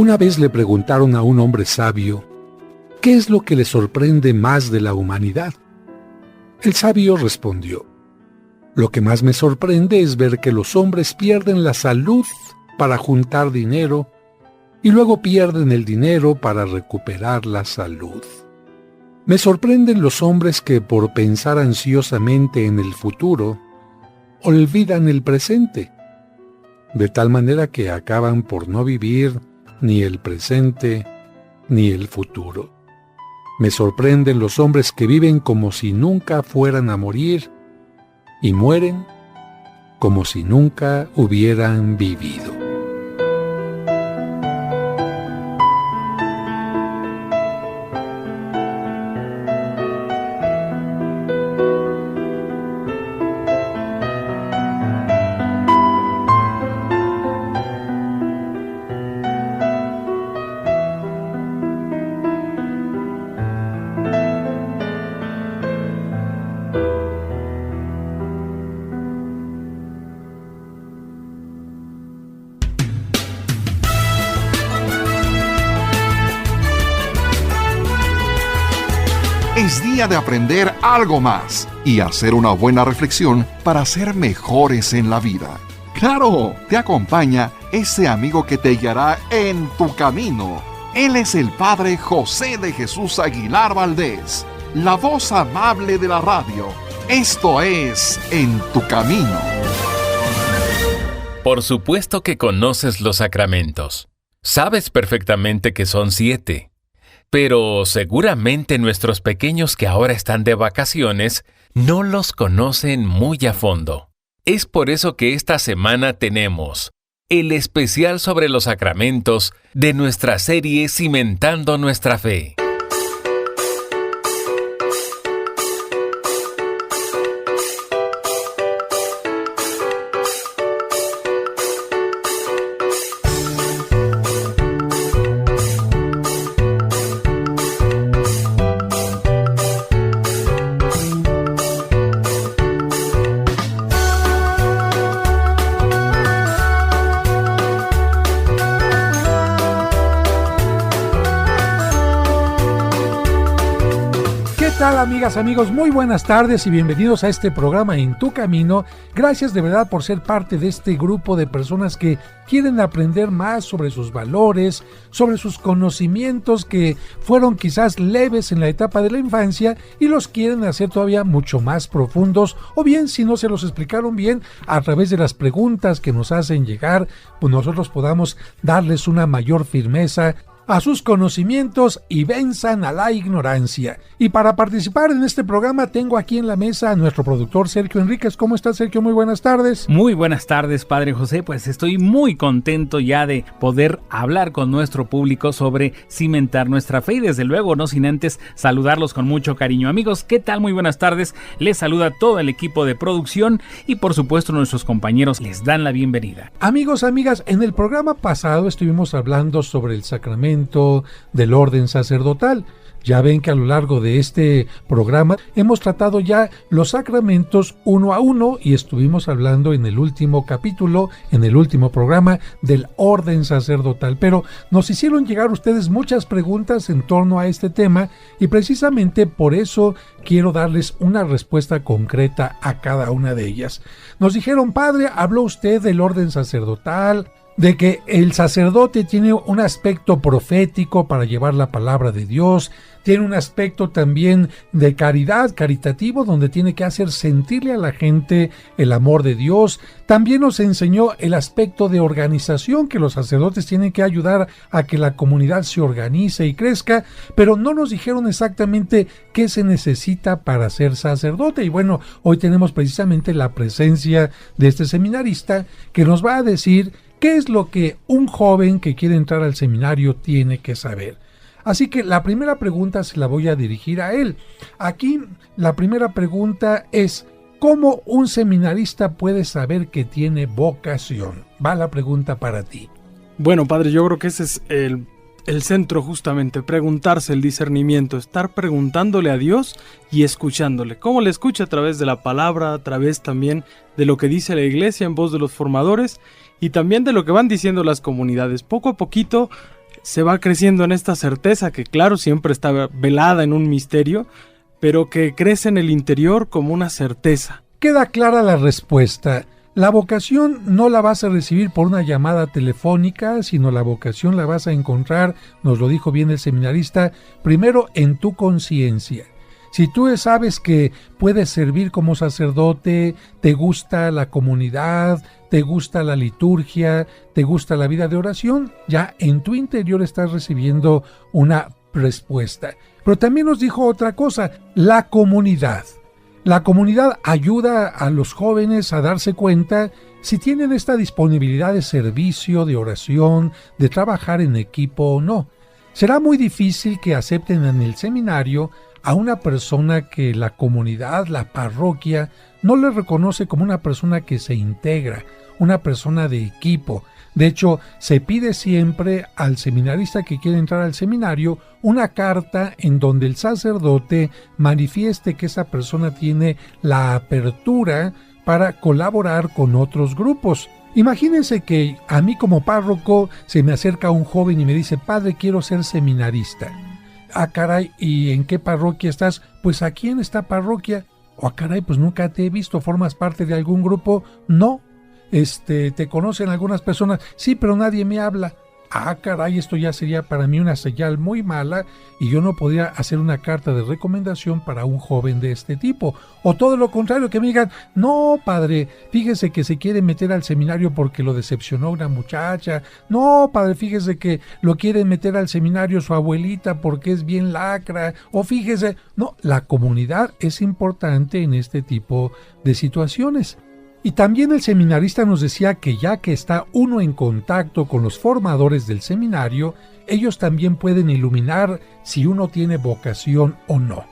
Una vez le preguntaron a un hombre sabio, ¿qué es lo que le sorprende más de la humanidad? El sabio respondió, lo que más me sorprende es ver que los hombres pierden la salud para juntar dinero y luego pierden el dinero para recuperar la salud. Me sorprenden los hombres que por pensar ansiosamente en el futuro, olvidan el presente, de tal manera que acaban por no vivir ni el presente ni el futuro. Me sorprenden los hombres que viven como si nunca fueran a morir y mueren como si nunca hubieran vivido. Es día de aprender algo más y hacer una buena reflexión para ser mejores en la vida. ¡Claro! Te acompaña ese amigo que te guiará en tu camino. Él es el Padre José de Jesús Aguilar Valdés, la voz amable de la radio. Esto es En tu Camino. Por supuesto que conoces los sacramentos. Sabes perfectamente que son 7. Pero seguramente nuestros pequeños que ahora están de vacaciones no los conocen muy a fondo. Es por eso que esta semana tenemos el especial sobre los sacramentos de nuestra serie Cimentando Nuestra Fe. ¿Qué tal, amigas, amigos? Muy buenas tardes y bienvenidos a este programa En tu Camino. Gracias de verdad por ser parte de este grupo de personas que quieren aprender más sobre sus valores, sobre sus conocimientos que fueron quizás leves en la etapa de la infancia y los quieren hacer todavía mucho más profundos, o bien si no se los explicaron bien, a través de las preguntas que nos hacen llegar, pues nosotros podamos darles una mayor firmeza a sus conocimientos y venzan a la ignorancia. Y para participar en este programa tengo aquí en la mesa a nuestro productor Sergio Enríquez. ¿Cómo estás, Sergio? Muy buenas tardes. Muy buenas tardes, Padre José. Pues estoy muy contento ya de poder hablar con nuestro público sobre cimentar nuestra fe y desde luego no sin antes saludarlos con mucho cariño. Amigos, ¿qué tal? Muy buenas tardes. Les saluda todo el equipo de producción y por supuesto nuestros compañeros les dan la bienvenida. Amigos, amigas, en el programa pasado estuvimos hablando sobre el sacramento del orden sacerdotal. Ya ven que a lo largo de este programa hemos tratado ya los sacramentos uno a uno y estuvimos hablando en el último capítulo, en el último programa, del orden sacerdotal. Pero nos hicieron llegar ustedes muchas preguntas en torno a este tema y precisamente por eso quiero darles una respuesta concreta a cada una de ellas. Nos dijeron: Padre, habló usted del orden sacerdotal, de que el sacerdote tiene un aspecto profético para llevar la palabra de Dios, tiene un aspecto también de caridad, caritativo, donde tiene que hacer sentirle a la gente el amor de Dios. También nos enseñó el aspecto de organización, que los sacerdotes tienen que ayudar a que la comunidad se organice y crezca, pero no nos dijeron exactamente qué se necesita para ser sacerdote. Y bueno, hoy tenemos precisamente la presencia de este seminarista que nos va a decir ¿qué es lo que un joven que quiere entrar al seminario tiene que saber? Así que la primera pregunta se la voy a dirigir a él. Aquí la primera pregunta es: ¿cómo un seminarista puede saber que tiene vocación? Va la pregunta para ti. Bueno, padre, yo creo que ese es el centro justamente, preguntarse, el discernimiento, estar preguntándole a Dios y escuchándole. ¿Cómo le escucha? A través de la palabra, a través también de lo que dice la iglesia en voz de los formadores y también de lo que van diciendo las comunidades. Poco a poquito se va creciendo en esta certeza que, claro, siempre está velada en un misterio, pero que crece en el interior como una certeza. Queda clara la respuesta. La vocación no la vas a recibir por una llamada telefónica, sino la vocación la vas a encontrar, nos lo dijo bien el seminarista, primero en tu conciencia. Si tú sabes que puedes servir como sacerdote, te gusta la comunidad, te gusta la liturgia, te gusta la vida de oración, ya en tu interior estás recibiendo una respuesta. Pero también nos dijo otra cosa, la comunidad. La comunidad ayuda a los jóvenes a darse cuenta si tienen esta disponibilidad de servicio, de oración, de trabajar en equipo o no. Será muy difícil que acepten en el seminario a una persona que la comunidad, la parroquia, no le reconoce como una persona que se integra, una persona de equipo. De hecho, se pide siempre al seminarista que quiere entrar al seminario una carta en donde el sacerdote manifieste que esa persona tiene la apertura para colaborar con otros grupos. Imagínense que a mí como párroco se me acerca un joven y me dice, padre, quiero ser seminarista. Ah, caray, ¿y en qué parroquia estás? Pues aquí en esta parroquia. Oh, caray, pues nunca te he visto, ¿formas parte de algún grupo? No. ¿Te conocen algunas personas? Sí, pero nadie me habla. Ah, caray, esto ya sería para mí una señal muy mala y yo no podría hacer una carta de recomendación para un joven de este tipo. O todo lo contrario, que me digan, no, padre, fíjese que se quiere meter al seminario porque lo decepcionó una muchacha. No, padre, fíjese que lo quiere meter al seminario su abuelita porque es bien lacra. O fíjese, no, la comunidad es importante en este tipo de situaciones. Y también el seminarista nos decía que ya que está uno en contacto con los formadores del seminario, ellos también pueden iluminar si uno tiene vocación o no.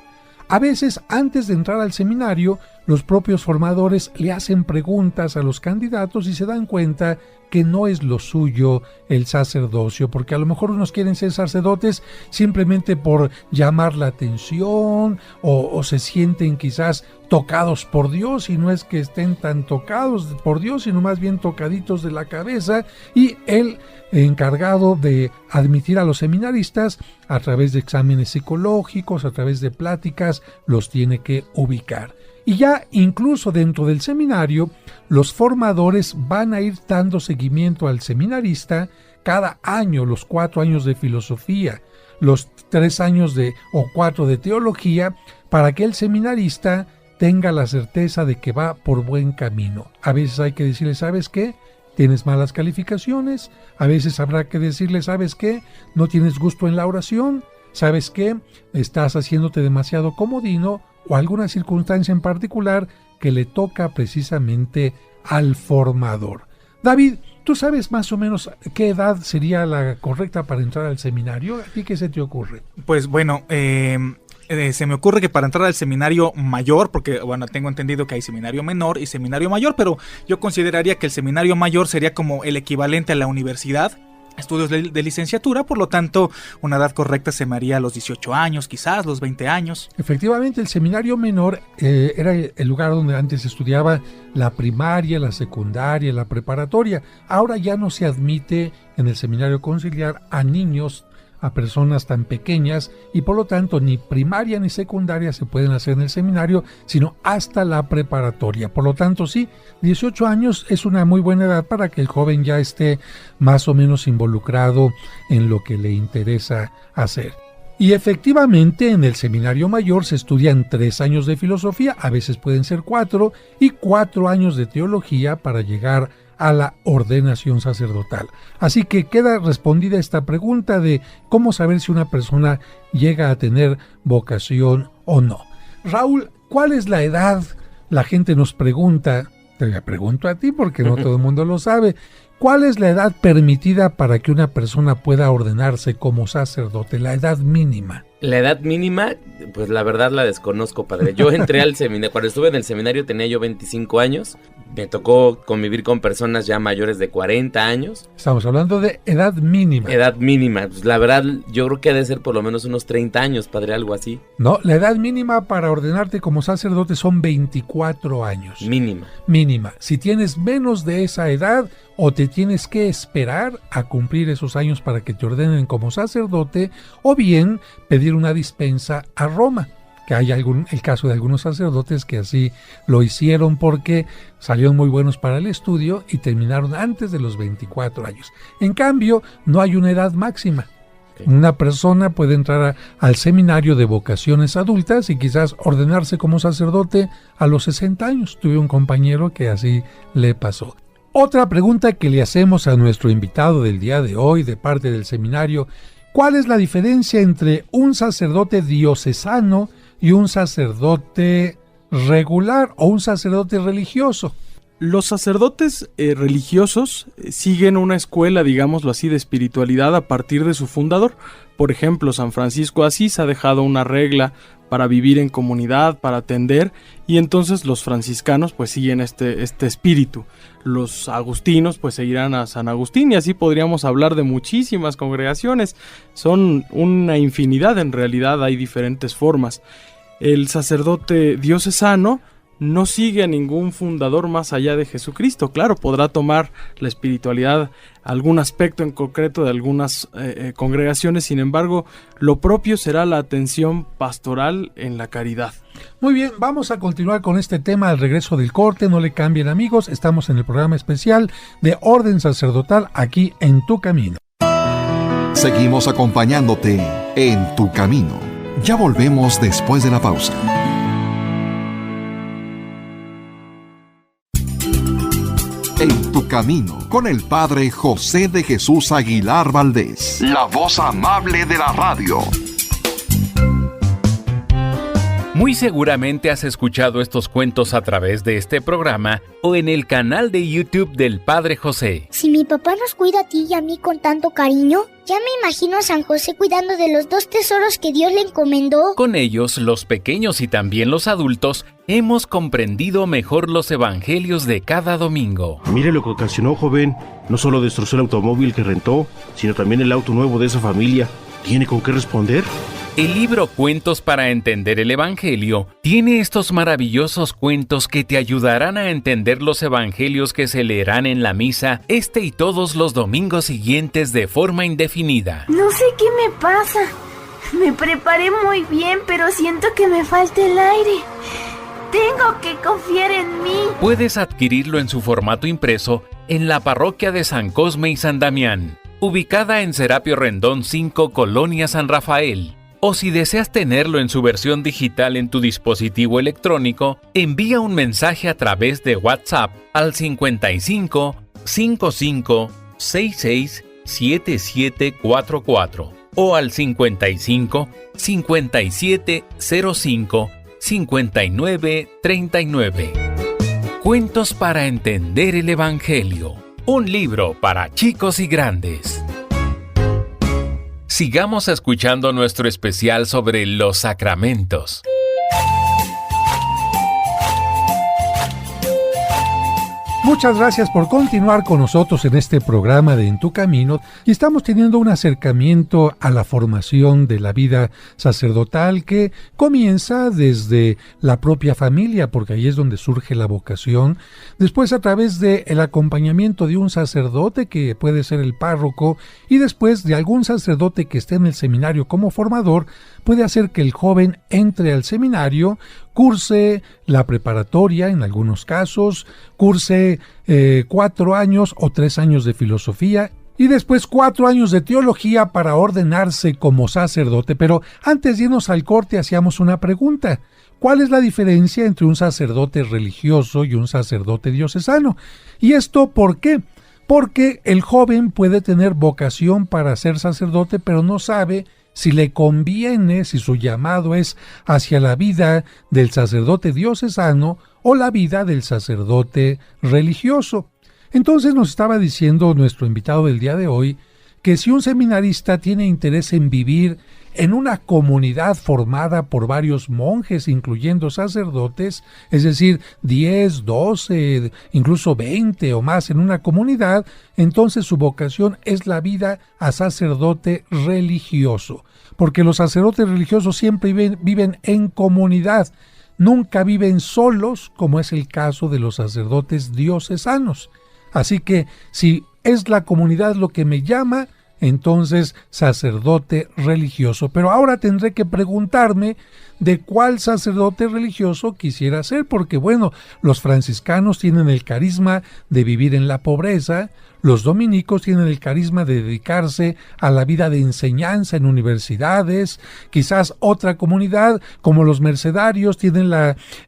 A veces, antes de entrar al seminario, los propios formadores le hacen preguntas a los candidatos y se dan cuenta que no es lo suyo el sacerdocio, porque a lo mejor unos quieren ser sacerdotes simplemente por llamar la atención o se sienten quizás tocados por Dios, y no es que estén tan tocados por Dios, sino más bien tocaditos de la cabeza, y el encargado de admitir a los seminaristas a través de exámenes psicológicos, a través de pláticas, los tiene que ubicar. Y ya incluso dentro del seminario, los formadores van a ir dando seguimiento al seminarista cada año, los 4 años de filosofía, los 3 años o 4 de teología, para que el seminarista tenga la certeza de que va por buen camino. A veces hay que decirle, ¿sabes qué? Tienes malas calificaciones. A veces habrá que decirle, ¿sabes qué? No tienes gusto en la oración. ¿Sabes qué? Estás haciéndote demasiado comodino, o alguna circunstancia en particular que le toca precisamente al formador. David, ¿tú sabes más o menos qué edad sería la correcta para entrar al seminario? ¿A ti qué se te ocurre? Pues bueno, se me ocurre que para entrar al seminario mayor, porque bueno, tengo entendido que hay seminario menor y seminario mayor, pero yo consideraría que el seminario mayor sería como el equivalente a la universidad, estudios de licenciatura, por lo tanto una edad correcta se me haría a los 18 años, quizás los 20 años. Efectivamente, el seminario menor era el lugar donde antes se estudiaba la primaria, la secundaria, la preparatoria. Ahora ya no se admite en el seminario conciliar a niños, a personas tan pequeñas, y por lo tanto ni primaria ni secundaria se pueden hacer en el seminario, sino hasta la preparatoria. Por lo tanto, sí, 18 años es una muy buena edad para que el joven ya esté más o menos involucrado en lo que le interesa hacer. Y efectivamente en el seminario mayor se estudian 3 años de filosofía, a veces pueden ser 4, y 4 años de teología para llegar a la ordenación sacerdotal. Así que queda respondida esta pregunta de cómo saber si una persona llega a tener vocación o no. Raúl, ¿cuál es la edad? La gente nos pregunta, te la pregunto a ti porque no todo el mundo lo sabe, ¿cuál es la edad permitida para que una persona pueda ordenarse como sacerdote, la edad mínima? La edad mínima, pues la verdad la desconozco, padre. Yo entré al seminario, cuando estuve en el seminario tenía yo 25 años. Me tocó convivir con personas ya mayores de 40 años. Estamos hablando de edad mínima. Edad mínima, pues la verdad yo creo que ha de ser por lo menos unos 30 años, padre, algo así. No, la edad mínima para ordenarte como sacerdote son 24 años. Mínima. Si tienes menos de esa edad, o te tienes que esperar a cumplir esos años para que te ordenen como sacerdote, o bien pedir una dispensa a Roma. Que hay el caso de algunos sacerdotes que así lo hicieron porque salieron muy buenos para el estudio y terminaron antes de los 24 años. En cambio, no hay una edad máxima. Una persona puede entrar al seminario de vocaciones adultas y quizás ordenarse como sacerdote a los 60 años. Tuve un compañero que así le pasó. Otra pregunta que le hacemos a nuestro invitado del día de hoy de parte del seminario: ¿cuál es la diferencia entre un sacerdote diocesano y un sacerdote regular o un sacerdote religioso? Los sacerdotes religiosos siguen una escuela, digámoslo así, de espiritualidad a partir de su fundador. Por ejemplo, San Francisco de Asís ha dejado una regla para vivir en comunidad, para atender, y entonces los franciscanos pues siguen este espíritu. Los agustinos pues seguirán a San Agustín, y así podríamos hablar de muchísimas congregaciones. Son una infinidad, en realidad hay diferentes formas. El sacerdote diocesano no sigue a ningún fundador más allá de Jesucristo. Claro, podrá tomar la espiritualidad, algún aspecto en concreto de algunas congregaciones, sin embargo, lo propio será la atención pastoral en la caridad. Muy bien, vamos a continuar con este tema al regreso del corte. No le cambien, amigos, estamos en el programa especial de Orden Sacerdotal aquí en Tu Camino. Seguimos acompañándote en Tu Camino. Ya volvemos después de la pausa. En Tu Camino, con el Padre José de Jesús Aguilar Valdés, la voz amable de la radio. Muy seguramente has escuchado estos cuentos a través de este programa o en el canal de YouTube del Padre José. Si mi papá nos cuida a ti y a mí con tanto cariño, ya me imagino a San José cuidando de los 2 tesoros que Dios le encomendó. Con ellos, los pequeños y también los adultos, hemos comprendido mejor los evangelios de cada domingo. Mire lo que ocasionó, joven. No solo destrozó el automóvil que rentó, sino también el auto nuevo de esa familia. ¿Tiene con qué responder? El libro Cuentos para entender el Evangelio tiene estos maravillosos cuentos que te ayudarán a entender los evangelios que se leerán en la misa este y todos los domingos siguientes de forma indefinida. No sé qué me pasa. Me preparé muy bien, pero siento que me falta el aire. Tengo que confiar en mí. Puedes adquirirlo en su formato impreso en la parroquia de San Cosme y San Damián, ubicada en Serapio Rendón 5, Colonia San Rafael. O si deseas tenerlo en su versión digital en tu dispositivo electrónico, envía un mensaje a través de WhatsApp al 55 55 66 7744 o al 55 57 05 59 39. Cuentos para entender el Evangelio. Un libro para chicos y grandes. Sigamos escuchando nuestro especial sobre los sacramentos. Muchas gracias por continuar con nosotros en este programa de En Tu Camino, y estamos teniendo un acercamiento a la formación de la vida sacerdotal que comienza desde la propia familia, porque ahí es donde surge la vocación, después a través del acompañamiento de un sacerdote que puede ser el párroco, y después de algún sacerdote que esté en el seminario como formador, puede hacer que el joven entre al seminario, curse la preparatoria en algunos casos, curse 4 años o 3 años de filosofía y después 4 años de teología para ordenarse como sacerdote. Pero antes de irnos al corte hacíamos una pregunta: ¿cuál es la diferencia entre un sacerdote religioso y un sacerdote diocesano? ¿Y esto por qué? Porque el joven puede tener vocación para ser sacerdote, pero no sabe si le conviene, si su llamado es hacia la vida del sacerdote diocesano o la vida del sacerdote religioso. Entonces nos estaba diciendo nuestro invitado del día de hoy que si un seminarista tiene interés en vivir en una comunidad formada por varios monjes, incluyendo sacerdotes, es decir, 10, 12, incluso 20 o más en una comunidad, entonces su vocación es la vida a sacerdote religioso, porque los sacerdotes religiosos siempre viven en comunidad, nunca viven solos, como es el caso de los sacerdotes diocesanos. Así que si es la comunidad lo que me llama, entonces sacerdote religioso. Pero ahora tendré que preguntarme de cuál sacerdote religioso quisiera ser, porque bueno, los franciscanos tienen el carisma de vivir en la pobreza, los dominicos tienen el carisma de dedicarse a la vida de enseñanza en universidades, quizás otra comunidad como los mercedarios tienen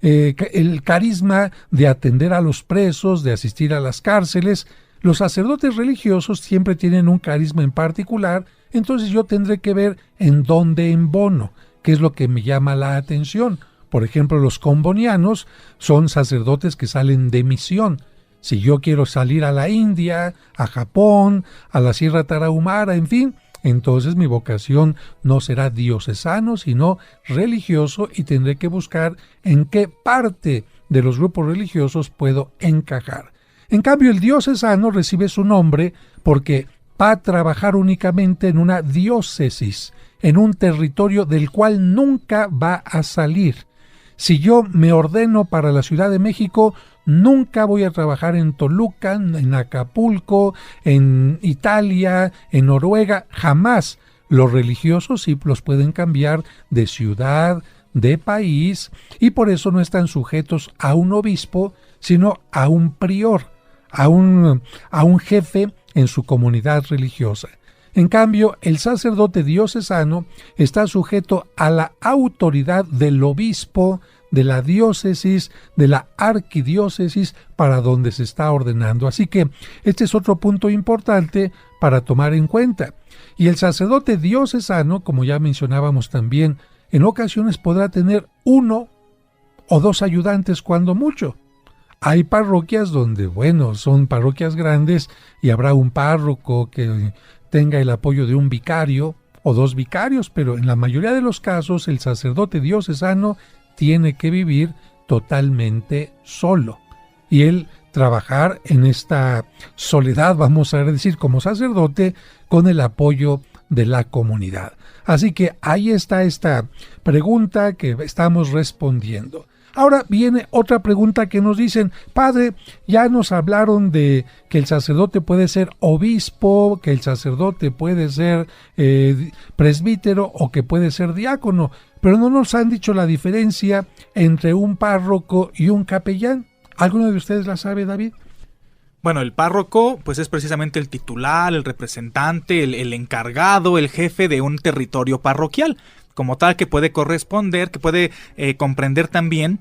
el carisma de atender a los presos, de asistir a las cárceles. Los sacerdotes religiosos siempre tienen un carisma en particular, entonces yo tendré que ver en dónde embono, qué es lo que me llama la atención. Por ejemplo, los combonianos son sacerdotes que salen de misión. Si yo quiero salir a la India, a Japón, a la Sierra Tarahumara, en fin, entonces mi vocación no será diocesano, sino religioso, y tendré que buscar en qué parte de los grupos religiosos puedo encajar. En cambio, el diocesano recibe su nombre porque va a trabajar únicamente en una diócesis, en un territorio del cual nunca va a salir. Si yo me ordeno para la Ciudad de México, nunca voy a trabajar en Toluca, en Acapulco, en Italia, en Noruega, jamás. Los religiosos sí los pueden cambiar de ciudad, de país, y por eso no están sujetos a un obispo, sino a un prior, a un jefe en su comunidad religiosa. En cambio, el sacerdote diocesano está sujeto a la autoridad del obispo, de la diócesis, de la arquidiócesis para donde se está ordenando. Así que este es otro punto importante para tomar en cuenta. Y el sacerdote diocesano, como ya mencionábamos también, en ocasiones podrá tener 1 o 2 ayudantes cuando mucho. Hay parroquias donde, bueno, son parroquias grandes y habrá un párroco que tenga el apoyo de un vicario o 2 vicarios, pero en la mayoría de los casos el sacerdote diocesano tiene que vivir totalmente solo y él trabajar en esta soledad, vamos a decir, como sacerdote, con el apoyo de la comunidad. Así que ahí está esta pregunta que estamos respondiendo. Ahora viene otra pregunta que nos dicen: padre, ya nos hablaron de que el sacerdote puede ser obispo, que el sacerdote puede ser presbítero o que puede ser diácono, pero no nos han dicho la diferencia entre un párroco y un capellán. ¿Alguno de ustedes la sabe, David? Bueno, el párroco pues es precisamente el titular, el representante, el encargado, el jefe de un territorio parroquial, como tal, que puede corresponder, que puede comprender también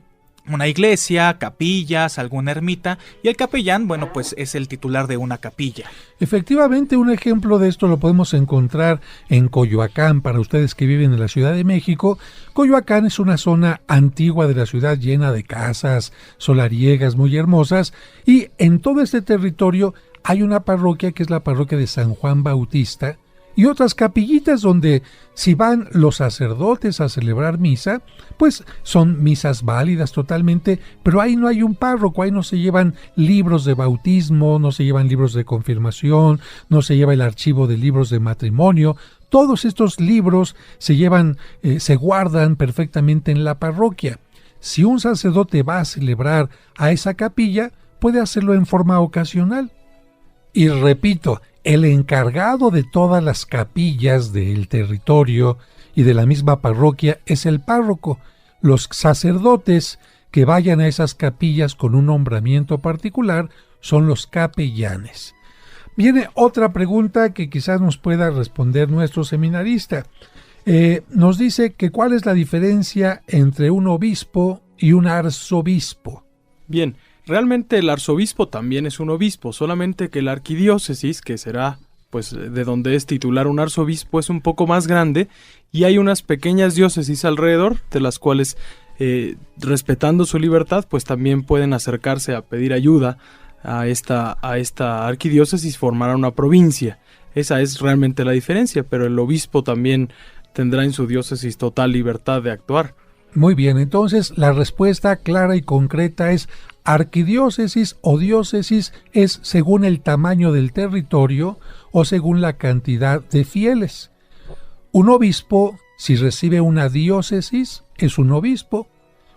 una iglesia, capillas, alguna ermita, y el capellán, bueno, pues es el titular de una capilla. Efectivamente, un ejemplo de esto lo podemos encontrar en Coyoacán, para ustedes que viven en la Ciudad de México. Coyoacán es una zona antigua de la ciudad llena de casas solariegas muy hermosas, y en todo este territorio hay una parroquia que es la parroquia de San Juan Bautista, y otras capillitas donde si van los sacerdotes a celebrar misa, pues son misas válidas totalmente, pero ahí no hay un párroco, ahí no se llevan libros de bautismo, no se llevan libros de confirmación, no se lleva el archivo de libros de matrimonio. Todos estos libros se llevan, se guardan perfectamente en la parroquia. Si un sacerdote va a celebrar a esa capilla, puede hacerlo en forma ocasional. Y repito, el encargado de todas las capillas del territorio y de la misma parroquia es el párroco. Los sacerdotes que vayan a esas capillas con un nombramiento particular son los capellanes. Viene otra pregunta que quizás nos pueda responder nuestro seminarista. Nos dice que cuál es la diferencia entre un obispo y un arzobispo. Bien. Realmente el arzobispo también es un obispo, solamente que la arquidiócesis, que será pues de donde es titular un arzobispo, es un poco más grande y hay unas pequeñas diócesis alrededor, de las cuales respetando su libertad pues también pueden acercarse a pedir ayuda a esta arquidiócesis, formará una provincia. Esa es realmente la diferencia, pero el obispo también tendrá en su diócesis total libertad de actuar. Muy bien, entonces la respuesta clara y concreta es arquidiócesis o diócesis es según el tamaño del territorio o según la cantidad de fieles. Un obispo, si recibe una diócesis, es un obispo.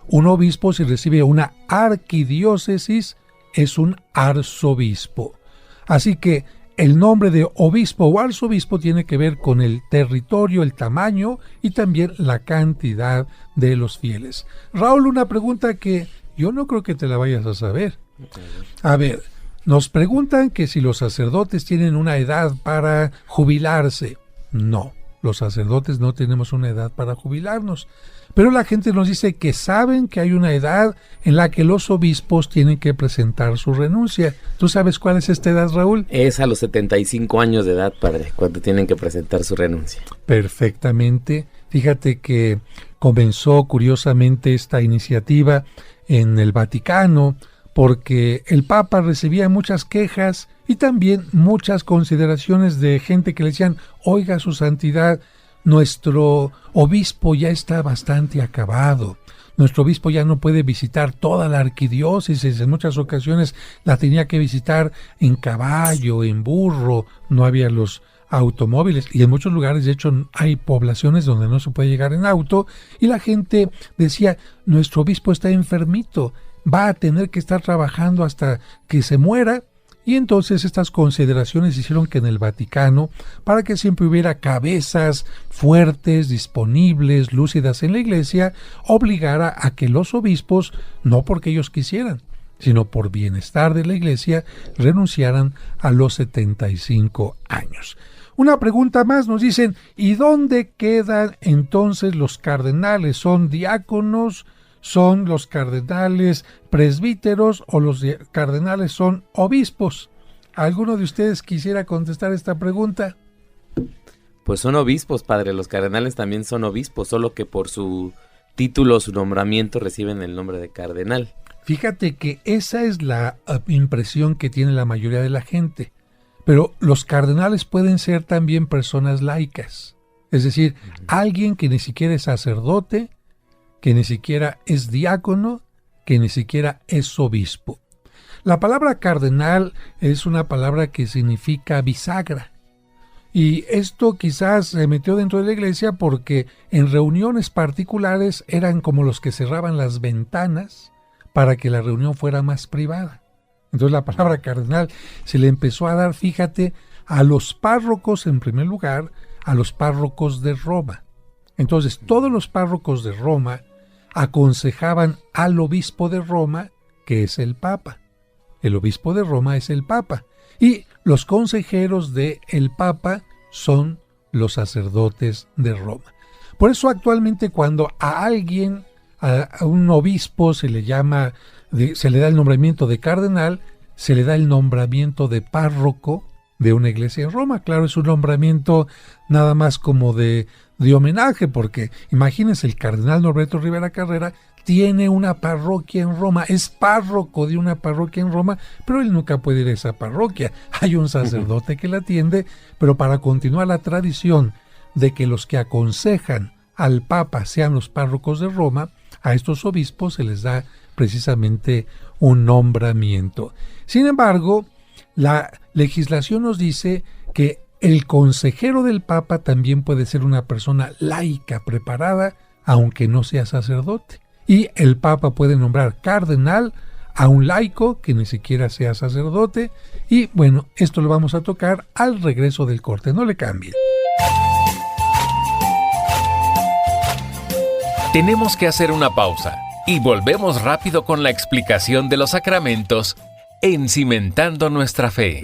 Un obispo, si recibe una arquidiócesis, es un arzobispo. Así que el nombre de obispo o arzobispo tiene que ver con el territorio, el tamaño y también la cantidad de los fieles. Raúl, una pregunta que yo no creo que te la vayas a saber. A ver, nos preguntan que si los sacerdotes tienen una edad para jubilarse. No, los sacerdotes no tenemos una edad para jubilarnos. Pero la gente nos dice que saben que hay una edad en la que los obispos tienen que presentar su renuncia. ¿Tú sabes cuál es esta edad, Raúl? Es a los 75 años de edad, padre, cuando tienen que presentar su renuncia. Perfectamente. Fíjate que comenzó curiosamente esta iniciativa en el Vaticano porque el Papa recibía muchas quejas y también muchas consideraciones de gente que le decían, oiga, su santidad, nuestro obispo ya está bastante acabado. Nuestro obispo ya no puede visitar toda la arquidiócesis. En muchas ocasiones la tenía que visitar en caballo, en burro. No había los automóviles. Y en muchos lugares, de hecho, hay poblaciones donde no se puede llegar en auto. Y la gente decía, nuestro obispo está enfermito. Va a tener que estar trabajando hasta que se muera. Y entonces estas consideraciones hicieron que en el Vaticano, para que siempre hubiera cabezas fuertes, disponibles, lúcidas en la iglesia, obligara a que los obispos, no porque ellos quisieran, sino por bienestar de la iglesia, renunciaran a los 75 años. Una pregunta más, nos dicen, ¿y dónde quedan entonces los cardenales? ¿Son diáconos? ¿Son los cardenales presbíteros o los cardenales son obispos? ¿Alguno de ustedes quisiera contestar esta pregunta? Pues son obispos, padre. Los cardenales también son obispos, solo que por su título, su nombramiento, reciben el nombre de cardenal. Fíjate que esa es la impresión que tiene la mayoría de la gente. Pero los cardenales pueden ser también personas laicas. Es decir, alguien que ni siquiera es sacerdote, que ni siquiera es diácono, que ni siquiera es obispo. La palabra cardenal es una palabra que significa bisagra. Y esto quizás se metió dentro de la iglesia porque en reuniones particulares eran como los que cerraban las ventanas para que la reunión fuera más privada. Entonces la palabra cardenal se le empezó a dar, fíjate, a los párrocos en primer lugar, a los párrocos de Roma. Entonces todos los párrocos de Roma aconsejaban al obispo de Roma, que es el Papa. El obispo de Roma es el Papa. Y los consejeros del Papa son los sacerdotes de Roma. Por eso actualmente cuando a alguien, a un obispo se le llama, se le da el nombramiento de cardenal, se le da el nombramiento de párroco de una iglesia en Roma. Claro, es un nombramiento nada más como de homenaje, porque imagínense, el cardenal Norberto Rivera Carrera tiene una parroquia en Roma, es párroco de una parroquia en Roma, pero él nunca puede ir a esa parroquia. Hay un sacerdote que la atiende, pero para continuar la tradición de que los que aconsejan al Papa sean los párrocos de Roma, a estos obispos se les da precisamente un nombramiento. Sin embargo, la legislación nos dice que el consejero del Papa también puede ser una persona laica, preparada, aunque no sea sacerdote. Y el Papa puede nombrar cardenal a un laico que ni siquiera sea sacerdote. Y bueno, esto lo vamos a tocar al regreso del corte. No le cambien. Tenemos que hacer una pausa y volvemos rápido con la explicación de los sacramentos en Cimentando Nuestra Fe.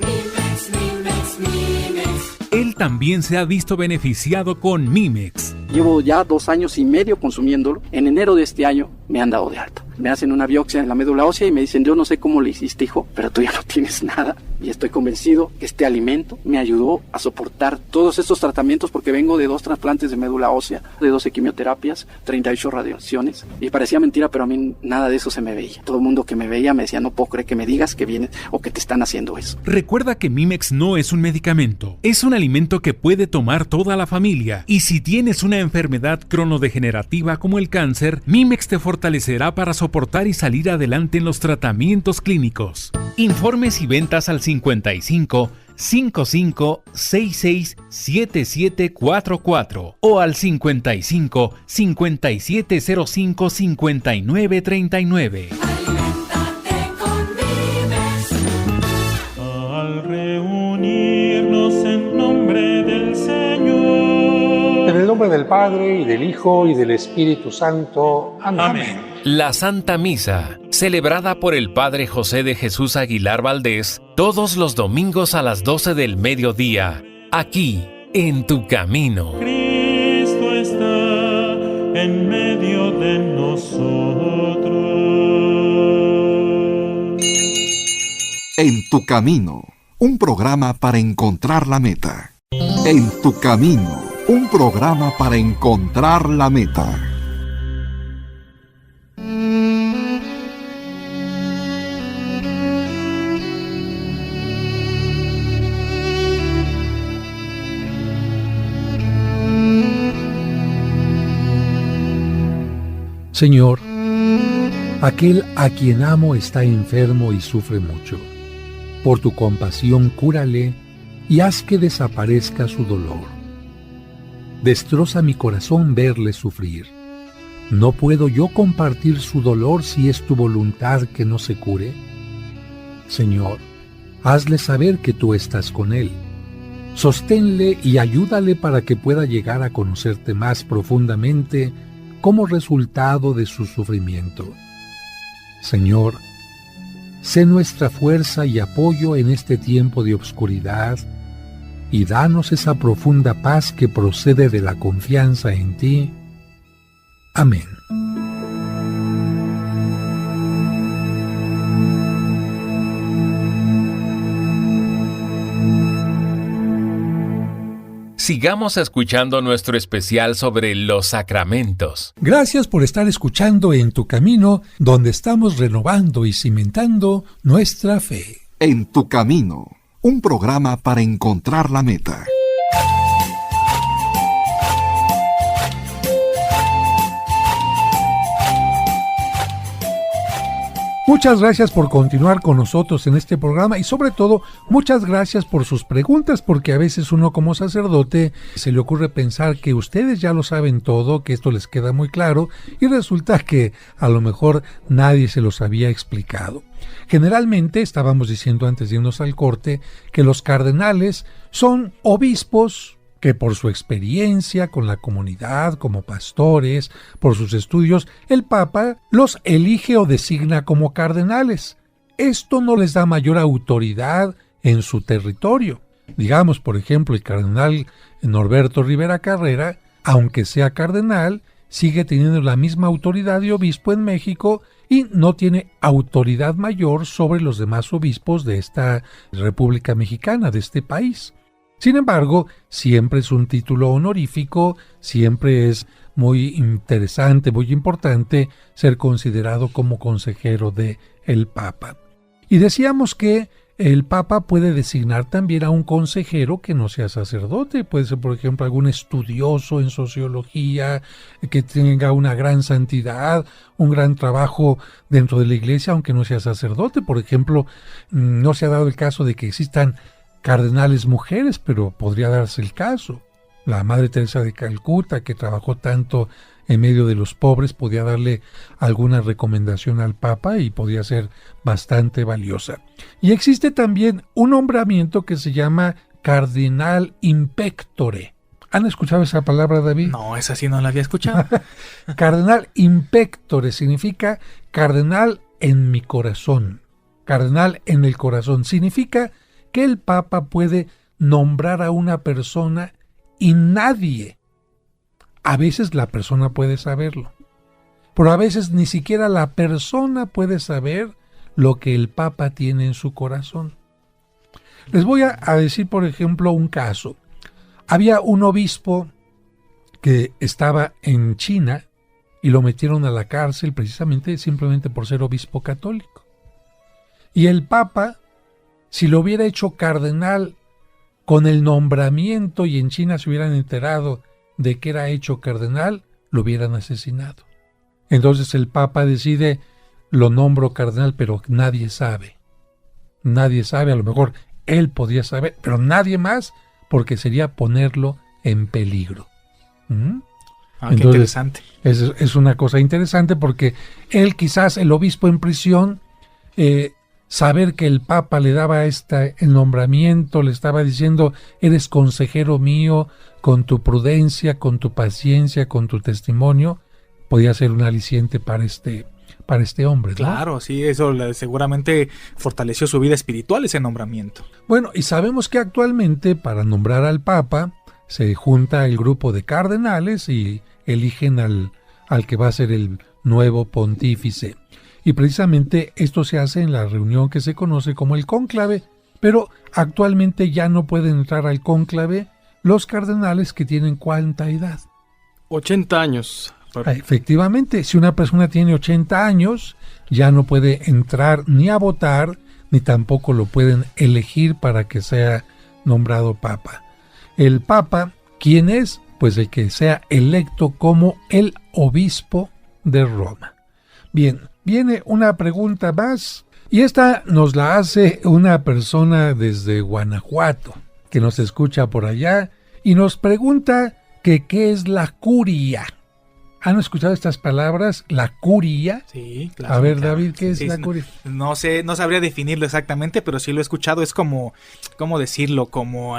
Él también se ha visto beneficiado con Mimex. Llevo ya 2 años y medio consumiéndolo. En enero de este año me han dado de alta. Me hacen una biopsia en la médula ósea y me dicen, yo no sé cómo le hiciste, hijo, pero tú ya no tienes nada. y estoy convencido que este alimento me ayudó a soportar todos estos tratamientos, porque vengo de 2 trasplantes de médula ósea, de 12 quimioterapias, 38 radiaciones, y parecía mentira, pero a mí nada de eso se me veía. Todo el mundo que me veía me decía, no puedo creer que me digas que vienes o que te están haciendo eso. Recuerda que Mimex no es un medicamento, es un alimento que puede tomar toda la familia, y si tienes una enfermedad cronodegenerativa como el cáncer, Mimex te fortalecerá para soportar y salir adelante en los tratamientos clínicos. Informes y ventas al 55 55 66 7744 o al 55 5705 5939. Al reunirnos en nombre del Señor. En el nombre del Padre, y del Hijo, y del Espíritu Santo. Amén. Amén. La Santa Misa, celebrada por el Padre José de Jesús Aguilar Valdés, todos los domingos a las 12 del mediodía, aquí, en Tu Camino. Cristo está en medio de nosotros. En Tu Camino, un programa para encontrar la meta. En Tu Camino, un programa para encontrar la meta. Señor, aquel a quien amo está enfermo y sufre mucho. Por tu compasión cúrale y haz que desaparezca su dolor. Destroza mi corazón verle sufrir. ¿No puedo yo compartir su dolor si es tu voluntad que no se cure? Señor, hazle saber que tú estás con él. Sosténle y ayúdale para que pueda llegar a conocerte más profundamente como resultado de su sufrimiento. Señor, sé nuestra fuerza y apoyo en este tiempo de obscuridad y danos esa profunda paz que procede de la confianza en ti. Amén. Sigamos escuchando nuestro especial sobre los sacramentos. Gracias por estar escuchando En Tu Camino, donde estamos renovando y cimentando nuestra fe. En Tu Camino, un programa para encontrar la meta. Muchas gracias por continuar con nosotros en este programa y sobre todo muchas gracias por sus preguntas, porque a veces uno como sacerdote se le ocurre pensar que ustedes ya lo saben todo, que esto les queda muy claro y resulta que a lo mejor nadie se los había explicado. Generalmente estábamos diciendo antes de irnos al corte que los cardenales son obispos que por su experiencia con la comunidad, como pastores, por sus estudios, el Papa los elige o designa como cardenales. Esto no les da mayor autoridad en su territorio. Digamos, por ejemplo, el cardenal Norberto Rivera Carrera, aunque sea cardenal, sigue teniendo la misma autoridad de obispo en México y no tiene autoridad mayor sobre los demás obispos de esta República Mexicana, de este país. Sin embargo, siempre es un título honorífico, siempre es muy interesante, muy importante ser considerado como consejero de el Papa. Y decíamos que el Papa puede designar también a un consejero que no sea sacerdote, puede ser por ejemplo algún estudioso en sociología, que tenga una gran santidad, un gran trabajo dentro de la iglesia, aunque no sea sacerdote. Por ejemplo, no se ha dado el caso de que existan cardenales mujeres, pero podría darse el caso. La Madre Teresa de Calcuta, que trabajó tanto en medio de los pobres, podía darle alguna recomendación al Papa y podía ser bastante valiosa. Y existe también un nombramiento que se llama Cardenal Impectore. ¿Han escuchado esa palabra, David? No, esa sí no la había escuchado. Cardenal Impectore significa cardenal en mi corazón. Cardenal en el corazón significa que el Papa puede nombrar a una persona y nadie, a veces la persona puede saberlo, pero a veces ni siquiera la persona puede saber lo que el Papa tiene en su corazón. Les voy a decir, por ejemplo, un caso. Había un obispo que estaba en China y lo metieron a la cárcel precisamente simplemente por ser obispo católico. Y el Papa, si lo hubiera hecho cardenal con el nombramiento y en China se hubieran enterado de que era hecho cardenal, lo hubieran asesinado. Entonces el Papa decide, lo nombro cardenal, pero nadie sabe. Nadie sabe, a lo mejor él podría saber, pero nadie más, porque sería ponerlo en peligro. Qué interesante. Es una cosa interesante porque él, quizás el obispo en prisión, saber que el Papa le daba el nombramiento, le estaba diciendo, eres consejero mío, con tu prudencia, con tu paciencia, con tu testimonio, podía ser un aliciente para este hombre, ¿no? Claro, sí, eso seguramente fortaleció su vida espiritual, ese nombramiento. Bueno, y sabemos que actualmente para nombrar al Papa se junta el grupo de cardenales y eligen al que va a ser el nuevo pontífice. Y precisamente esto se hace en la reunión que se conoce como el cónclave, pero actualmente ya no pueden entrar al cónclave los cardenales que tienen ¿cuánta edad? 80 años. Efectivamente, si una persona tiene 80 años, ya no puede entrar ni a votar, ni tampoco lo pueden elegir para que sea nombrado Papa. El Papa, ¿quién es? Pues el que sea electo como el obispo de Roma. Bien, viene una pregunta más, y esta nos la hace una persona desde Guanajuato, que nos escucha por allá, y nos pregunta que qué es la curia. ¿Han escuchado estas palabras? ¿La curia? Sí, claro. A ver, David, ¿qué es la curia? No sé, no sabría definirlo exactamente, pero sí lo he escuchado. Es como, ¿cómo decirlo? Como,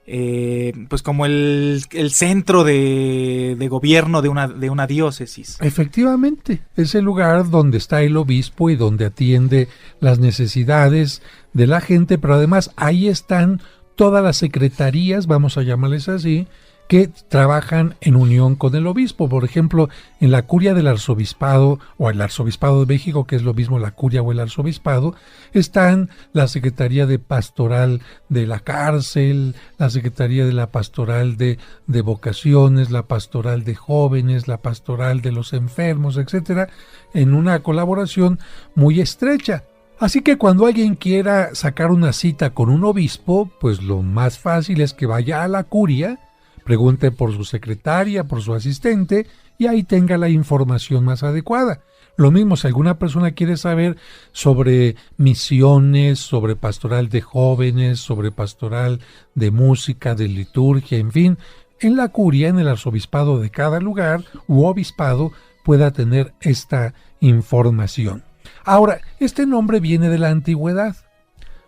pues como el centro de gobierno de una diócesis. Efectivamente, es el lugar donde está el obispo y donde atiende las necesidades de la gente, pero además ahí están todas las secretarías, vamos a llamarles así, que trabajan en unión con el obispo. Por ejemplo, en la curia del arzobispado o el arzobispado de México, que es lo mismo la curia o el arzobispado, están la secretaría de pastoral de la cárcel, la secretaría de la pastoral de vocaciones, la pastoral de jóvenes, la pastoral de los enfermos, etcétera, en una colaboración muy estrecha. Así que cuando alguien quiera sacar una cita con un obispo, pues lo más fácil es que vaya a la curia, pregunte por su secretaria, por su asistente, y ahí tenga la información más adecuada. Lo mismo, si alguna persona quiere saber sobre misiones, sobre pastoral de jóvenes, sobre pastoral de música, de liturgia, en fin, en la curia, en el arzobispado de cada lugar u obispado, pueda tener esta información. Ahora, este nombre viene de la antigüedad,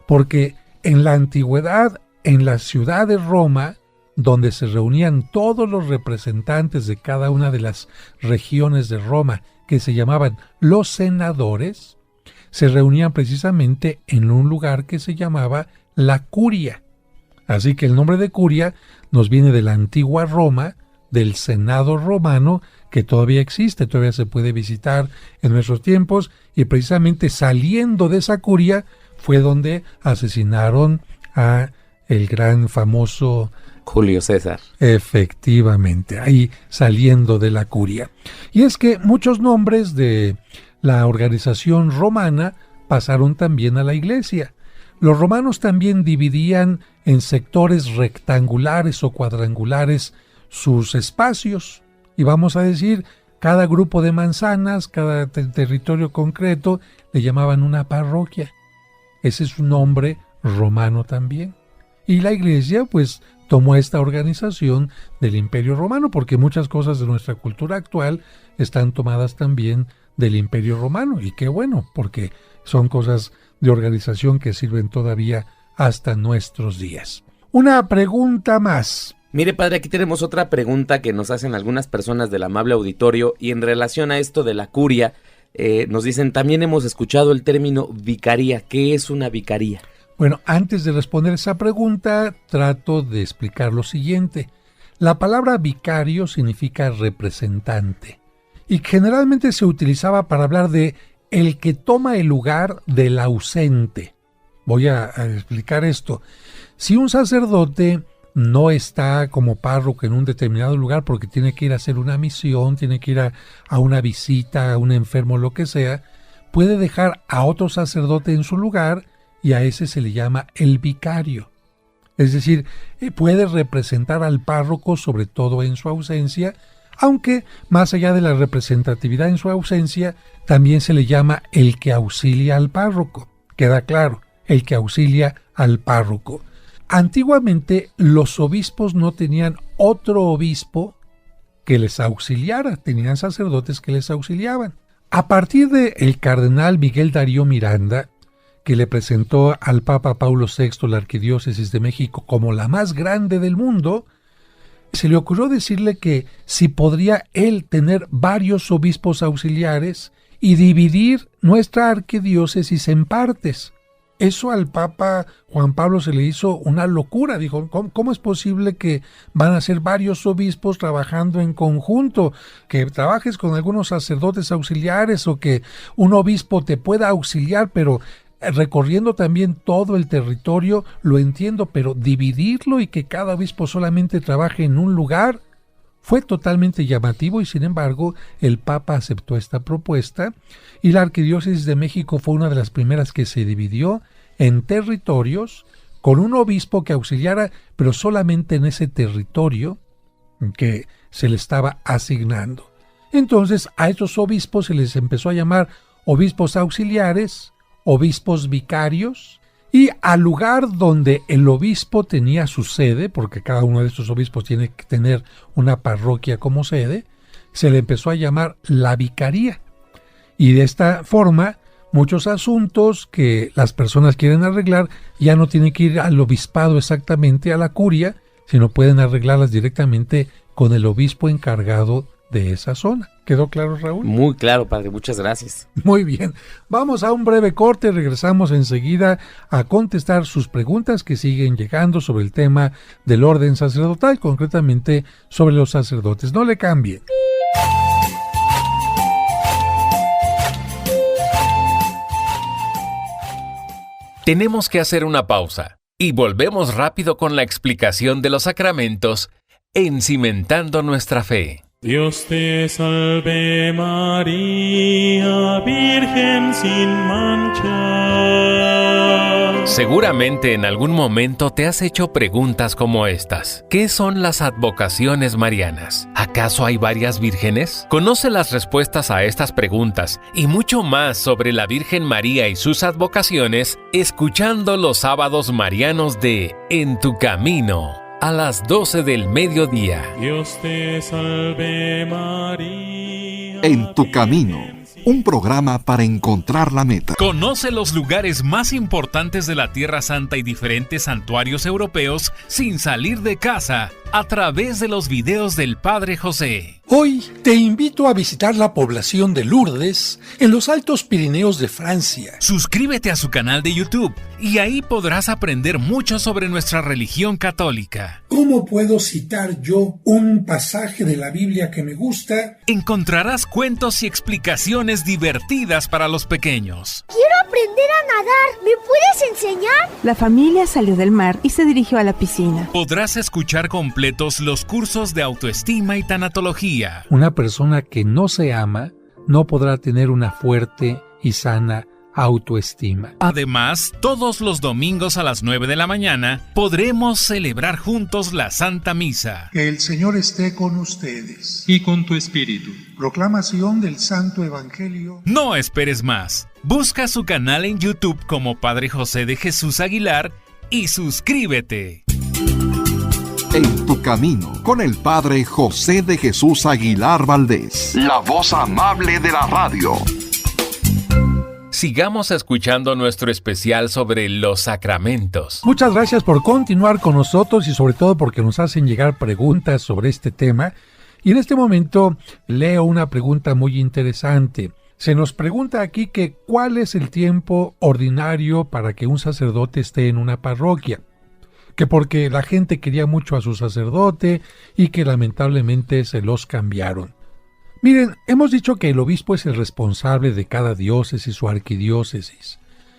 porque en la antigüedad, en la ciudad de Roma, donde se reunían todos los representantes de cada una de las regiones de Roma, que se llamaban los senadores, se reunían precisamente en un lugar que se llamaba la curia. Así que el nombre de curia nos viene de la antigua Roma, del Senado romano, que todavía existe, todavía se puede visitar en nuestros tiempos, y precisamente saliendo de esa curia fue donde asesinaron a el gran famoso Julio César. Efectivamente, ahí saliendo de la curia. Y es que muchos nombres de la organización romana pasaron también a la iglesia. Los romanos también dividían en sectores rectangulares o cuadrangulares sus espacios. Y vamos a decir, cada grupo de manzanas, cada territorio concreto, le llamaban una parroquia. Ese es un nombre romano también. Y la iglesia, pues, tomó esta organización del Imperio Romano, porque muchas cosas de nuestra cultura actual están tomadas también del Imperio Romano. Y qué bueno, porque son cosas de organización que sirven todavía hasta nuestros días. Una pregunta más. Mire, padre, aquí tenemos otra pregunta que nos hacen algunas personas del amable auditorio, y en relación a esto de la curia, nos dicen, también hemos escuchado el término vicaría. ¿Qué es una vicaría? Bueno, antes de responder esa pregunta, trato de explicar lo siguiente. La palabra vicario significa representante, y generalmente se utilizaba para hablar de el que toma el lugar del ausente. Voy a explicar esto. Si un sacerdote no está como párroco en un determinado lugar porque tiene que ir a hacer una misión, tiene que ir a una visita, a un enfermo, lo que sea, puede dejar a otro sacerdote en su lugar y a ese se le llama el vicario. Es decir, puede representar al párroco sobre todo en su ausencia, aunque más allá de la representatividad en su ausencia, también se le llama el que auxilia al párroco. Queda claro, el que auxilia al párroco. Antiguamente los obispos no tenían otro obispo que les auxiliara, tenían sacerdotes que les auxiliaban. A partir del cardenal Miguel Darío Miranda, que le presentó al Papa Paulo VI la Arquidiócesis de México como la más grande del mundo, se le ocurrió decirle que si podría él tener varios obispos auxiliares y dividir nuestra arquidiócesis en partes. Eso al Papa Juan Pablo se le hizo una locura. Dijo, ¿cómo es posible que van a ser varios obispos trabajando en conjunto? Que trabajes con algunos sacerdotes auxiliares o que un obispo te pueda auxiliar, pero recorriendo también todo el territorio, lo entiendo, pero dividirlo y que cada obispo solamente trabaje en un lugar fue totalmente llamativo y sin embargo el Papa aceptó esta propuesta y la Arquidiócesis de México fue una de las primeras que se dividió en territorios con un obispo que auxiliara, pero solamente en ese territorio que se le estaba asignando. Entonces a estos obispos se les empezó a llamar obispos auxiliares, obispos vicarios, y al lugar donde el obispo tenía su sede, porque cada uno de estos obispos tiene que tener una parroquia como sede, se le empezó a llamar la vicaría. Y de esta forma, muchos asuntos que las personas quieren arreglar ya no tienen que ir al obispado exactamente, a la curia, sino pueden arreglarlas directamente con el obispo encargado de esa zona. ¿Quedó claro, Raúl? Muy claro, padre, muchas gracias. Muy bien, vamos a un breve corte, regresamos enseguida a contestar sus preguntas que siguen llegando sobre el tema del orden sacerdotal, concretamente sobre los sacerdotes. No le cambien. Tenemos que hacer una pausa y volvemos rápido con la explicación de los sacramentos en Cimentando Nuestra Fe. Dios te salve María, Virgen sin mancha. Seguramente en algún momento te has hecho preguntas como estas. ¿Qué son las advocaciones marianas? ¿Acaso hay varias vírgenes? Conoce las respuestas a estas preguntas y mucho más sobre la Virgen María y sus advocaciones escuchando los sábados marianos de En tu Camino, a las 12 del mediodía. Dios te salve María. En tu Camino, un programa para encontrar la meta. Conoce los lugares más importantes de la Tierra Santa y diferentes santuarios europeos sin salir de casa a través de los videos del Padre José. Hoy te invito a visitar la población de Lourdes en los Altos Pirineos de Francia. Suscríbete a su canal de YouTube y ahí podrás aprender mucho sobre nuestra religión católica. ¿Cómo puedo citar yo un pasaje de la Biblia que me gusta? Encontrarás cuentos y explicaciones divertidas para los pequeños. Quiero aprender a nadar. ¿Me puedes enseñar? La familia salió del mar y se dirigió a la piscina. Podrás escuchar completos los cursos de autoestima y tanatología. Una persona que no se ama no podrá tener una fuerte y sana autoestima. Además, todos los domingos a las 9 de la mañana podremos celebrar juntos la Santa Misa. Que el Señor esté con ustedes. Y con tu espíritu. Proclamación del Santo Evangelio. No esperes más. Busca su canal en YouTube como Padre José de Jesús Aguilar y suscríbete. En tu Camino, con el Padre José de Jesús Aguilar Valdés, la voz amable de la radio. Sigamos escuchando nuestro especial sobre los sacramentos. Muchas gracias por continuar con nosotros y sobre todo porque nos hacen llegar preguntas sobre este tema. Y en este momento leo una pregunta muy interesante. Se nos pregunta aquí que ¿cuál es el tiempo ordinario para que un sacerdote esté en una parroquia? Que porque la gente quería mucho a su sacerdote y que lamentablemente se los cambiaron. Miren, hemos dicho que el obispo es el responsable de cada diócesis o arquidiócesis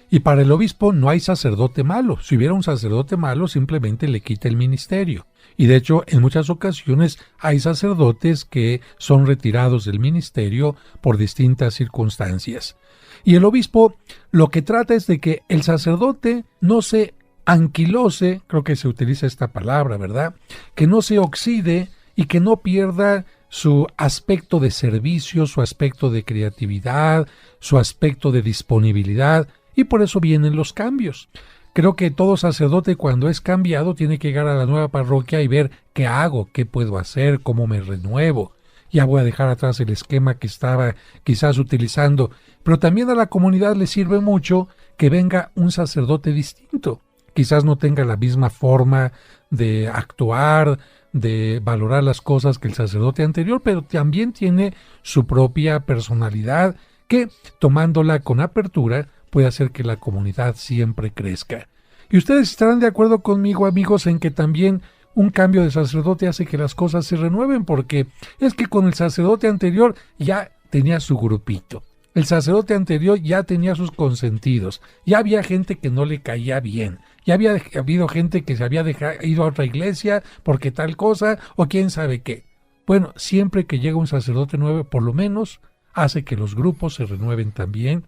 Y para el obispo no hay sacerdote malo. Si hubiera un sacerdote malo, simplemente le quita el ministerio. Y de hecho, en muchas ocasiones hay sacerdotes que son retirados del ministerio por distintas circunstancias. Y el obispo lo que trata es de que el sacerdote no se anquilose, creo que se utiliza esta palabra, ¿verdad? Que no se oxide y que no pierda su aspecto de servicio, su aspecto de creatividad, su aspecto de disponibilidad, y por eso vienen los cambios. Creo que todo sacerdote cuando es cambiado tiene que llegar a la nueva parroquia y ver qué hago, qué puedo hacer, cómo me renuevo. Ya voy a dejar atrás el esquema que estaba quizás utilizando, pero también a la comunidad le sirve mucho que venga un sacerdote distinto. Quizás no tenga la misma forma de actuar, de valorar las cosas que el sacerdote anterior, pero también tiene su propia personalidad que, tomándola con apertura, puede hacer que la comunidad siempre crezca. Y ustedes estarán de acuerdo conmigo, amigos, en que también un cambio de sacerdote hace que las cosas se renueven, porque es que con el sacerdote anterior ya tenía su grupito. El sacerdote anterior ya tenía sus consentidos, ya había gente que no le caía bien, ya había habido gente que se había ido a otra iglesia porque tal cosa o quién sabe qué. Bueno, siempre que llega un sacerdote nuevo, por lo menos hace que los grupos se renueven también,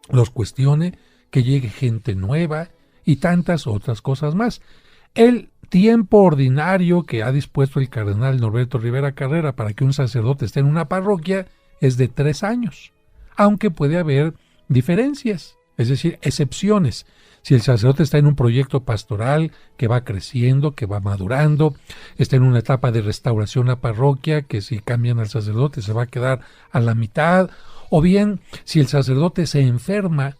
los cuestione, que llegue gente nueva y tantas otras cosas más. El tiempo ordinario que ha dispuesto el cardenal Norberto Rivera Carrera para que un sacerdote esté en una parroquia es de 3 años, aunque puede haber diferencias, es decir, excepciones. Si el sacerdote está en un proyecto pastoral que va creciendo, que va madurando, está en una etapa de restauración a parroquia, que si cambian al sacerdote se va a quedar a la mitad, o bien si el sacerdote se enferma,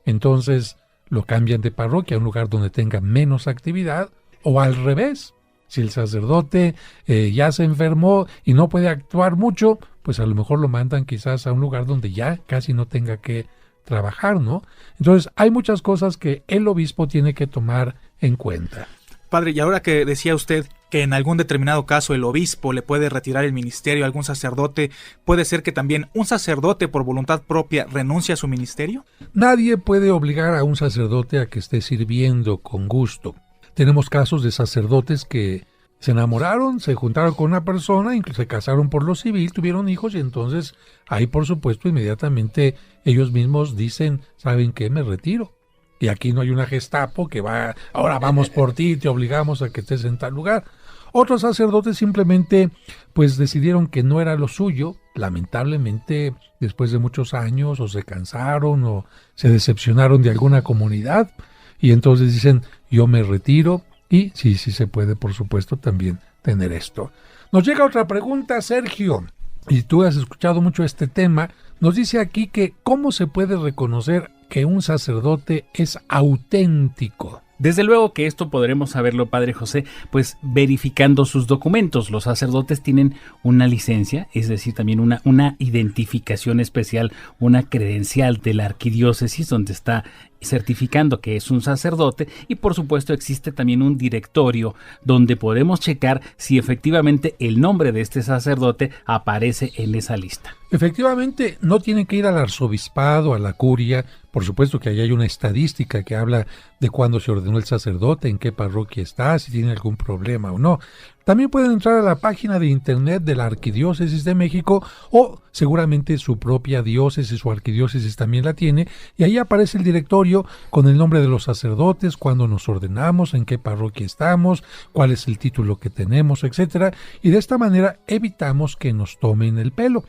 entonces lo cambian de parroquia a un lugar donde tenga menos actividad, o al revés, si el sacerdote ya se enfermó y no puede actuar mucho, pues a lo mejor lo mandan quizás a un lugar donde ya casi no tenga que trabajar, ¿no? Entonces hay muchas cosas que el obispo tiene que tomar en cuenta. Padre, y ahora que decía usted que en algún determinado caso el obispo le puede retirar el ministerio a algún sacerdote, ¿puede ser que también un sacerdote por voluntad propia renuncie a su ministerio? Nadie puede obligar a un sacerdote a que esté sirviendo con gusto. Tenemos casos de sacerdotes que se enamoraron, se juntaron con una persona, incluso se casaron por lo civil, tuvieron hijos y entonces ahí por supuesto inmediatamente ellos mismos dicen, ¿saben qué? Me retiro. Y aquí no hay una Gestapo que va, ahora vamos por ti y te obligamos a que estés en tal lugar. Otros sacerdotes simplemente pues decidieron que no era lo suyo, lamentablemente después de muchos años o se cansaron o se decepcionaron de alguna comunidad y entonces dicen yo me retiro y sí se puede por supuesto también tener esto. Nos llega otra pregunta, Sergio, y tú has escuchado mucho este tema, nos dice aquí que ¿cómo se puede reconocer que un sacerdote es auténtico? Desde luego que esto podremos saberlo, Padre José, pues verificando sus documentos. Los sacerdotes tienen una licencia, es decir, también una identificación especial, una credencial de la arquidiócesis donde está certificando que es un sacerdote y por supuesto existe también un directorio donde podemos checar si efectivamente el nombre de este sacerdote aparece en esa lista. Efectivamente, no tienen que ir al arzobispado, a la curia, por supuesto que ahí hay una estadística que habla de cuándo se ordenó el sacerdote, en qué parroquia está, si tiene algún problema o no. También pueden entrar a la página de internet de la Arquidiócesis de México o seguramente su propia diócesis o arquidiócesis también la tiene y ahí aparece el directorio con el nombre de los sacerdotes, cuándo nos ordenamos, en qué parroquia estamos, cuál es el título que tenemos, etcétera, y de esta manera evitamos que nos tomen el pelo.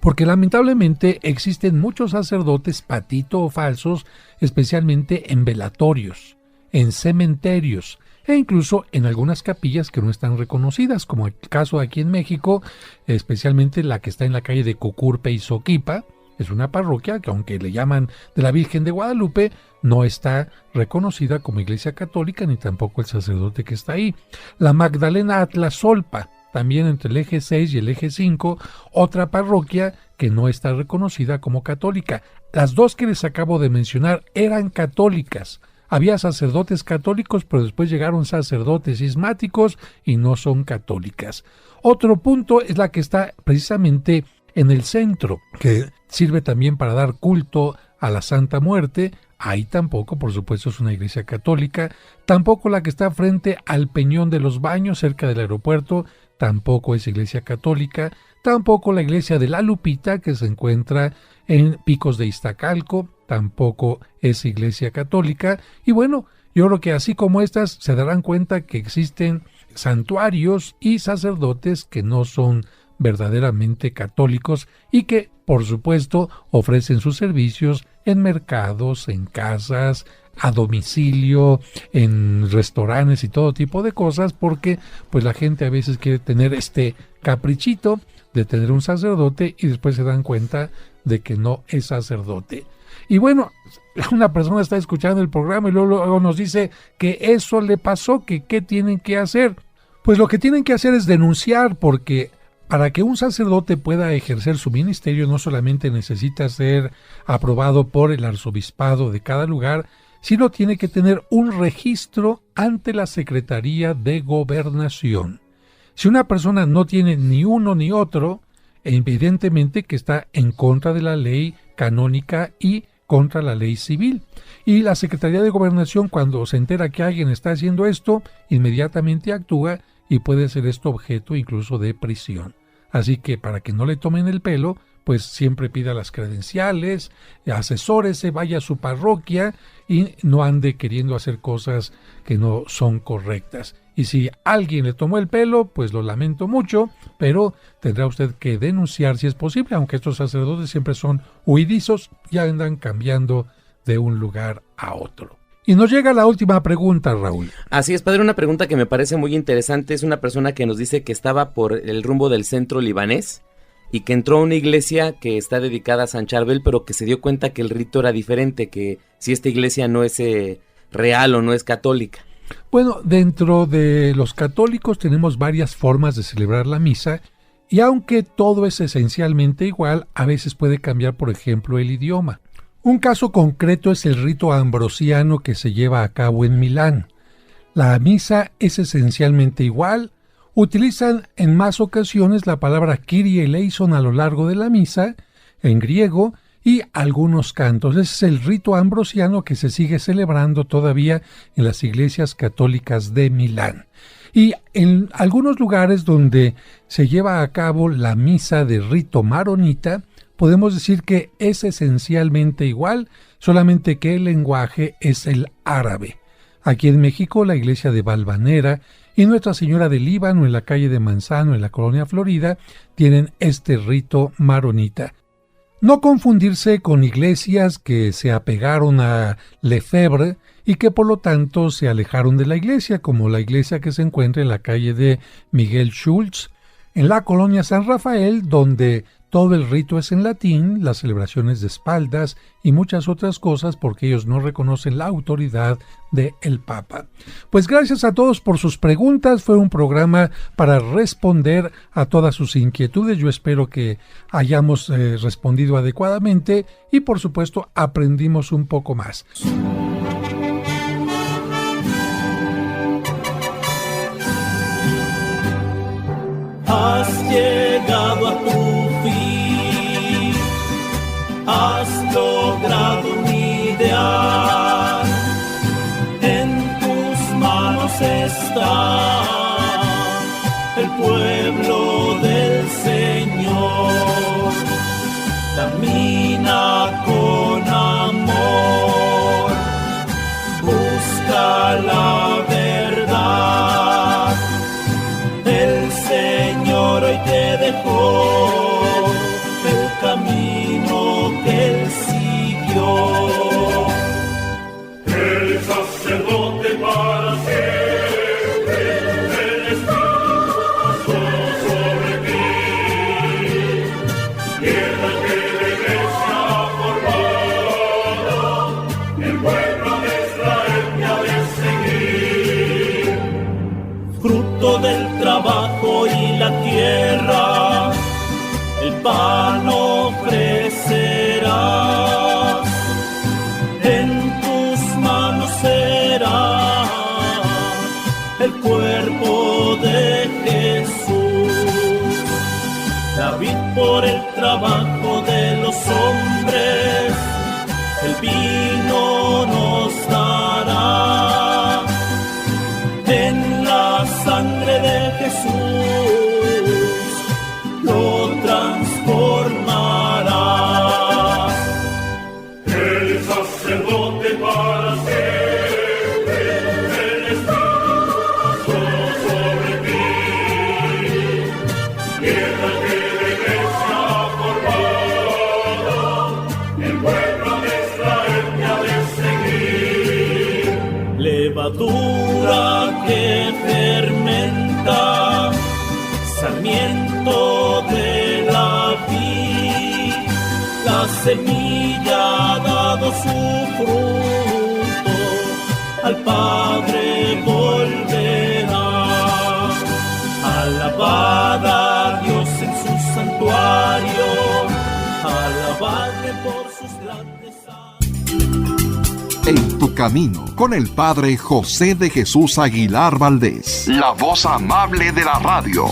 Porque lamentablemente existen muchos sacerdotes patito o falsos, especialmente en velatorios, en cementerios e incluso en algunas capillas que no están reconocidas, como el caso aquí en México, especialmente la que está en la calle de Cocurpe y Soquipa. Es una parroquia que, aunque le llaman de la Virgen de Guadalupe, no está reconocida como iglesia católica ni tampoco el sacerdote que está ahí. La Magdalena Atlazolpa, también entre el eje 6 y el eje 5, otra parroquia que no está reconocida como católica. Las dos que les acabo de mencionar eran católicas. Había sacerdotes católicos, pero después llegaron sacerdotes cismáticos y no son católicas. Otro punto es la que está precisamente en el centro, que sirve también para dar culto a la Santa Muerte. ahí tampoco, por supuesto, es una iglesia católica. Tampoco la que está frente al Peñón de los Baños, cerca del aeropuerto, tampoco es iglesia católica. Tampoco la iglesia de La Lupita, que se encuentra en Picos de Iztacalco, tampoco es iglesia católica. Y bueno, yo creo que así como estas se darán cuenta que existen santuarios y sacerdotes que no son verdaderamente católicos y que, por supuesto, ofrecen sus servicios en mercados, en casas, a domicilio, en restaurantes y todo tipo de cosas, porque pues la gente a veces quiere tener este caprichito de tener un sacerdote y después se dan cuenta de que no es sacerdote. Y bueno, una persona está escuchando el programa y luego nos dice que eso le pasó, que qué tienen que hacer. Pues lo que tienen que hacer es denunciar, porque para que un sacerdote pueda ejercer su ministerio no solamente necesita ser aprobado por el arzobispado de cada lugar, sino tiene que tener un registro ante la Secretaría de Gobernación. Si una persona no tiene ni uno ni otro, evidentemente que está en contra de la ley canónica y contra la ley civil. Y la Secretaría de Gobernación, cuando se entera que alguien está haciendo esto, inmediatamente actúa y puede ser esto objeto incluso de prisión. Así que para que no le tomen el pelo, pues siempre pida las credenciales, asesórese, vaya a su parroquia y no ande queriendo hacer cosas que no son correctas. Y si alguien le tomó el pelo, pues lo lamento mucho, pero tendrá usted que denunciar si es posible, aunque estos sacerdotes siempre son huidizos y andan cambiando de un lugar a otro. Y nos llega la última pregunta, Raúl. Así es, padre, una pregunta que me parece muy interesante. Es una persona que nos dice que estaba por el rumbo del centro libanés y que entró a una iglesia que está dedicada a San Charbel, pero que se dio cuenta que el rito era diferente, que si esta iglesia no es real o no es católica. Bueno, dentro de los católicos tenemos varias formas de celebrar la misa, y aunque todo es esencialmente igual, a veces puede cambiar, por ejemplo, el idioma. Un caso concreto es el rito ambrosiano que se lleva a cabo en Milán. La misa es esencialmente igual, utilizan en más ocasiones la palabra Kyrie eleison a lo largo de la misa, en griego, y algunos cantos. Ese es el rito ambrosiano que se sigue celebrando todavía en las iglesias católicas de Milán. Y en algunos lugares donde se lleva a cabo la misa de rito maronita, podemos decir que es esencialmente igual, solamente que el lenguaje es el árabe. Aquí en México, la iglesia de Valvanera y Nuestra Señora del Líbano en la calle de Manzano, en la colonia Florida, tienen este rito maronita. No confundirse con iglesias que se apegaron a Lefebvre y que por lo tanto se alejaron de la iglesia, como la iglesia que se encuentra en la calle de Miguel Schultz, en la colonia San Rafael, donde todo el rito es en latín, las celebraciones de espaldas y muchas otras cosas, porque ellos no reconocen la autoridad del Papa. Pues gracias a todos por sus preguntas. Fue un programa para responder a todas sus inquietudes. Yo espero que hayamos respondido adecuadamente y, por supuesto, aprendimos un poco más. Has llegado a tu fin, has logrado un ideal, en tus manos está el pueblo del Señor. Camina con amor, busca la verdad. El Señor hoy te dejó levadura que fermenta, sarmiento de la vid, la semilla ha dado su fruto, al Padre volverá. Alabad a Dios en su santuario, alabadle por sus grandes actos. En tu camino, con el Padre José de Jesús Aguilar Valdés, la voz amable de la radio.